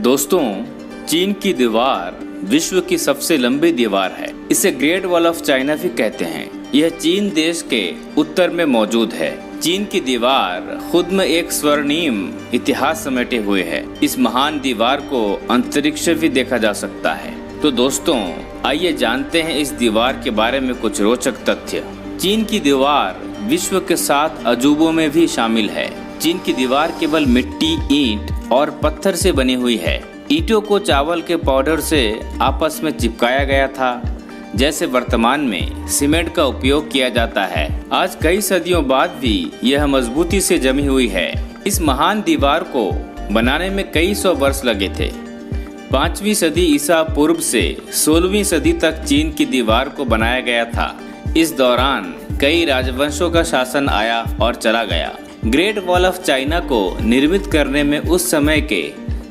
दोस्तों, चीन की दीवार विश्व की सबसे लंबी दीवार है। इसे ग्रेट वॉल ऑफ चाइना भी कहते हैं। यह चीन देश के उत्तर में मौजूद है। चीन की दीवार खुद में एक स्वर्णिम इतिहास समेटे हुए है। इस महान दीवार को अंतरिक्ष से भी देखा जा सकता है। तो दोस्तों, आइए जानते हैं इस दीवार के बारे में कुछ रोचक तथ्य। चीन की दीवार विश्व के 7 अजूबों में भी शामिल है। चीन की दीवार केवल मिट्टी, ईंट और पत्थर से बनी हुई है। ईंटों को चावल के पाउडर से आपस में चिपकाया गया था, जैसे वर्तमान में सीमेंट का उपयोग किया जाता है। आज कई सदियों बाद भी यह मजबूती से जमी हुई है। इस महान दीवार को बनाने में कई सौ वर्ष लगे थे। 5वीं सदी ईसा पूर्व से 16वीं सदी तक चीन की दीवार को बनाया गया था। इस दौरान कई राजवंशों का शासन आया और चला गया। ग्रेट वॉल ऑफ चाइना को निर्मित करने में उस समय के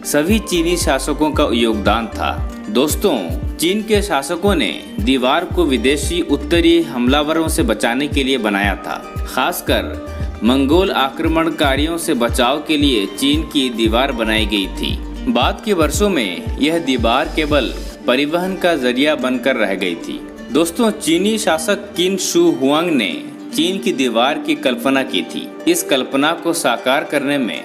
सभी चीनी शासकों का योगदान था। दोस्तों, चीन के शासकों ने दीवार को विदेशी उत्तरी हमलावरों से बचाने के लिए बनाया था। खासकर मंगोल आक्रमणकारियों से बचाव के लिए चीन की दीवार बनाई गई थी। बाद के वर्षों में यह दीवार केवल परिवहन का जरिया बनकर रह गई थी। दोस्तों, चीनी शासक किन शू हुआंग ने चीन की दीवार की कल्पना की थी। इस कल्पना को साकार करने में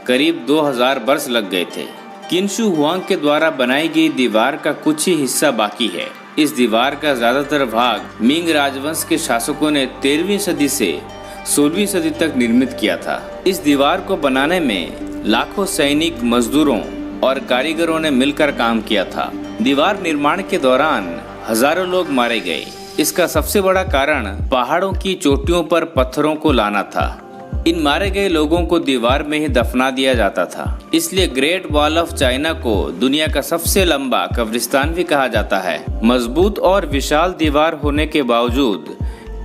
करीब 2000 वर्ष लग गए थे। किन शू हुआंग के द्वारा बनाई गई दीवार का कुछ ही हिस्सा बाकी है। इस दीवार का ज्यादातर भाग मिंग राजवंश के शासकों ने 13वीं सदी से 16वीं सदी तक निर्मित किया था। इस दीवार को बनाने में लाखों सैनिक, मजदूरों और कारीगरों ने मिलकर काम किया था। दीवार निर्माण के दौरान हजारों लोग मारे गए। इसका सबसे बड़ा कारण पहाड़ों की चोटियों पर पत्थरों को लाना था। इन मारे गए लोगों को दीवार में ही दफना दिया जाता था। इसलिए ग्रेट वॉल ऑफ चाइना को दुनिया का सबसे लंबा कब्रिस्तान भी कहा जाता है। मजबूत और विशाल दीवार होने के बावजूद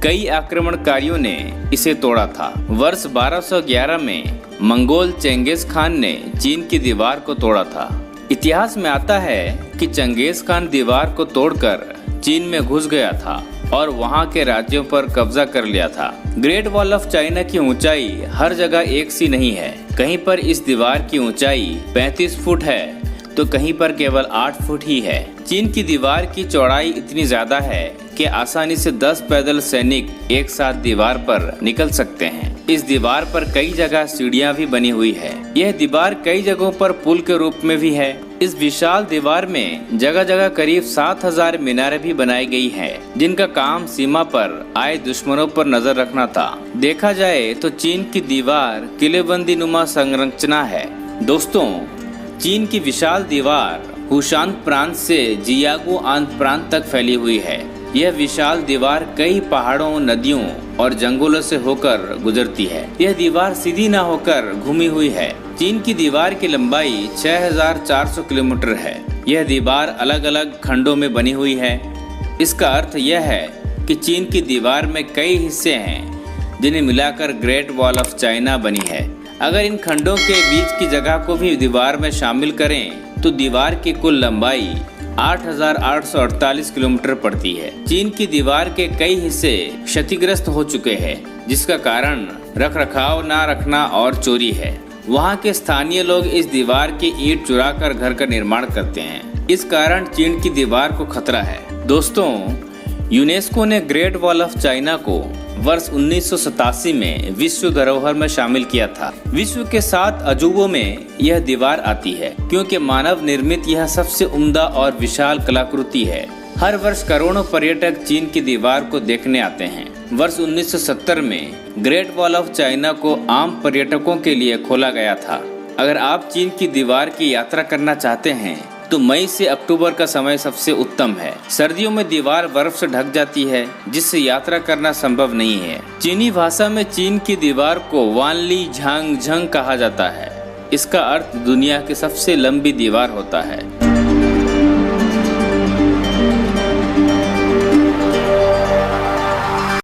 कई आक्रमणकारियों ने इसे तोड़ा था। वर्ष 1211 में मंगोल चंगेज खान ने चीन की दीवार को तोड़ा था। इतिहास में आता है कि चंगेज खान दीवार को तोड़कर चीन में घुस गया था और वहां के राज्यों पर कब्जा कर लिया था। ग्रेट वॉल ऑफ चाइना की ऊंचाई हर जगह एक सी नहीं है। कहीं पर इस दीवार की ऊंचाई 35 फुट है तो कहीं पर केवल 8 फुट ही है। चीन की दीवार की चौड़ाई इतनी ज्यादा है कि आसानी से 10 पैदल सैनिक एक साथ दीवार पर निकल सकते हैं। इस दीवार पर कई जगह सीढ़ियां भी बनी हुई है। यह दीवार कई जगहों पर पुल के रूप में भी है। इस विशाल दीवार में जगह जगह करीब 7000 मीनारें भी बनाई गई हैं, जिनका काम सीमा पर आए दुश्मनों पर नजर रखना था। देखा जाए तो चीन की दीवार किलेबंदी नुमा संरचना है। दोस्तों, चीन की विशाल दीवार हुशान प्रांत से जियागुआन प्रांत तक फैली हुई है। यह विशाल दीवार कई पहाड़ों, नदियों और जंगलों से होकर गुजरती है। यह दीवार सीधी न होकर घूमी हुई है। चीन की दीवार की लंबाई 6400 किलोमीटर है। यह दीवार अलग अलग खंडों में बनी हुई है। इसका अर्थ यह है कि चीन की दीवार में कई हिस्से हैं, जिन्हें मिलाकर ग्रेट वॉल ऑफ चाइना बनी है। अगर इन खंडों के बीच की जगह को भी दीवार में शामिल करें तो दीवार की कुल लंबाई 8848 किलोमीटर पड़ती है। चीन की दीवार के कई हिस्से क्षतिग्रस्त हो चुके हैं, जिसका कारण रखरखाव न रखना और चोरी है। वहाँ के स्थानीय लोग इस दीवार की ईंट चुराकर घर का निर्माण करते हैं। इस कारण चीन की दीवार को खतरा है। दोस्तों, यूनेस्को ने ग्रेट वॉल ऑफ चाइना को वर्ष 1987 में विश्व धरोहर में शामिल किया था। विश्व के 7 अजूबों में यह दीवार आती है, क्योंकि मानव निर्मित यह सबसे उम्दा और विशाल कलाकृति है। हर वर्ष करोड़ों पर्यटक चीन की दीवार को देखने आते हैं। वर्ष 1970 में ग्रेट वॉल ऑफ चाइना को आम पर्यटकों के लिए खोला गया था। अगर आप चीन की दीवार की यात्रा करना चाहते हैं तो मई से अक्टूबर का समय सबसे उत्तम है। सर्दियों में दीवार बर्फ से ढक जाती है, जिससे यात्रा करना संभव नहीं है। चीनी भाषा में चीन की दीवार को वानली झांग झंग कहा जाता है। इसका अर्थ दुनिया की सबसे लंबी दीवार होता है।